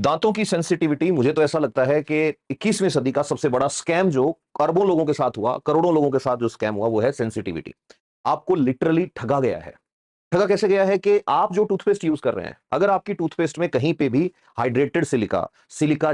दांतों की सेंसिटिविटी, मुझे तो ऐसा लगता है कि 21वीं सदी का सबसे बड़ा स्कैम जो अरबों लोगों के साथ हुआ, करोड़ों लोगों के साथ जो स्कैम हुआ, वो है सेंसिटिविटी। आपको लिटरली ठगा गया है। ठगा कैसे गया है कि आप जो टूथपेस्ट यूज कर रहे हैं, अगर आपकी टूथपेस्ट में कहीं पे भी हाइड्रेटेड सिलिका, सिलिका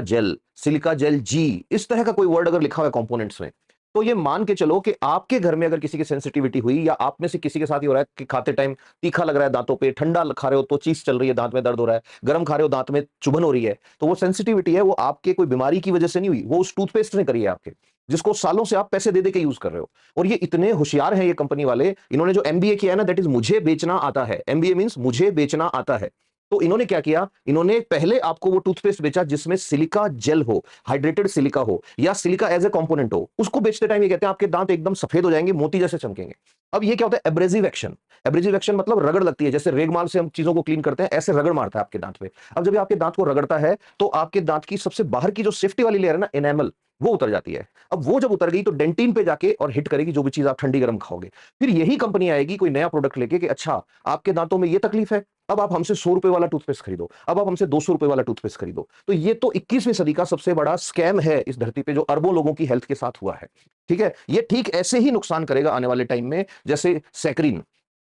जेल जी, इस तरह का कोई वर्ड अगर लिखा हुआ है कंपोनेंट्स में, तो ये मान के चलो कि आपके घर में अगर किसी की सेंसिटिविटी हुई, या आप में से किसी के साथ ही हो रहा है कि खाते टाइम तीखा लग रहा है दांतों पे, ठंडा खा रहे हो तो चीज चल रही है, दांत में दर्द हो रहा है, गर्म खा रहे हो दांत में चुभन हो रही है, तो वो सेंसिटिविटी है, वो आपके कोई बीमारी की वजह से नहीं हुई, वो उस टूथपेस्ट ने करी है आपके, जिसको सालों से आप पैसे दे दे के यूज कर रहे हो। और ये इतने होशियार हैं ये कंपनी वाले, इन्होंने जो एमबीए किया है ना, दैट इज मुझे बेचना आता है। एमबीए मींस मुझे बेचना आता है। तो इन्होंने क्या किया, इन्होंने पहले आपको वो टूथपेस्ट बेचा जिसमें सिलिका जेल हो, हाइड्रेटेड सिलिका हो, या सिलिका एज ए कंपोनेंट हो। उसको बेचते टाइम ये कहते हैं आपके दांत एकदम सफेद हो जाएंगे, मोती जैसे चमकेंगे। अब ये क्या होता है, एब्रेसिव एक्शन। एब्रेसिव एक्शन मतलब रगड़ लगती है, जैसे रेगमाल से हम चीजों को क्लीन करते हैं, ऐसे रगड़ मारता है आपके दांत पे। अब जब ये आपके दांत को रगड़ता है, तो आपके दांत की सबसे बाहर की जो सेफ्टी वाली लेयर है ना, एनेमल, वो उतर जाती है। अब वो जब उतर गई तो डेंटिन पे जाके और हिट करेगी जो भी चीज आप ठंडी गर्म खाओगे। फिर यही कंपनी आएगी कोई नया प्रोडक्ट लेके कि अच्छा, आपके दांतों में ये तकलीफ है, अब आप हमसे 100 रुपए वाला टूथपेस्ट खरीदो, अब आप हमसे 200 रुपए वाला टूथपेस्ट खरीदो। तो ये तो 21वीं सदी का सबसे बड़ा स्कैम है इस धरती पे, जो अरबों लोगों की हेल्थ के साथ हुआ है। ठीक है, ये ठीक ऐसे ही नुकसान करेगा आने वाले टाइम में, जैसे सैकरीन,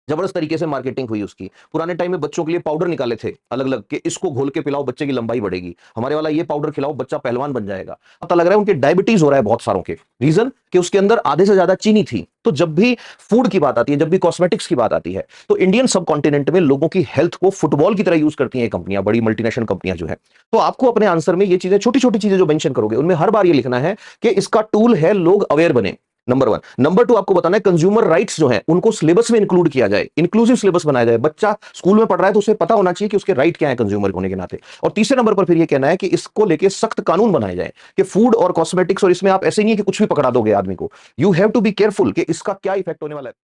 जबरदस्त तरीके से मार्केटिंग हुई उसकी। पुराने टाइम में बच्चों के लिए पाउडर निकाले थे अलग अलग, कि इसको घोल के पिलाओ बच्चे की लंबाई बढ़ेगी, हमारे वाला ये पाउडर खिलाओ बच्चा पहलवान बन जाएगा। पता लग रहा है उनके डायबिटीज हो रहा है बहुत सारों के, रीजन कि उसके अंदर आधे से ज्यादा चीनी थी। तो जब भी फूड की बात आती है, जब भी कॉस्मेटिक्स की बात आती है, तो इंडियन सब कॉन्टिनेंट में लोगों की हेल्थ को फुटबॉल की तरह यूज करती हैं कंपनियां, बड़ी मल्टीनेशनल कंपनियां जो है। तो आपको अपने आंसर में ये चीजें, छोटी छोटी चीजें जो मेंशन करोगे, उनमें हर बार ये लिखना है कि इसका टूल है लोग अवेयर बने, नंबर वन। नंबर टू, आपको बताना है कंज्यूमर राइट्स जो है उनको सिलेबस में इंक्लूड किया जाए, इंक्लूसिव सिलेबस बनाया जाए। बच्चा स्कूल में पढ़ रहा है तो उसे पता होना चाहिए कि उसके राइट क्या है कंज्यूमर होने के नाते। और तीसरे नंबर पर फिर ये कहना है कि इसको लेके सख्त कानून बनाए जाए कि फूड और कॉस्मेटिक्स, और इसमें आप ऐसे नहीं है कि कुछ भी पकड़ा दोगे आदमी को, you have to be careful कि इसका क्या इफेक्ट होने वाला है।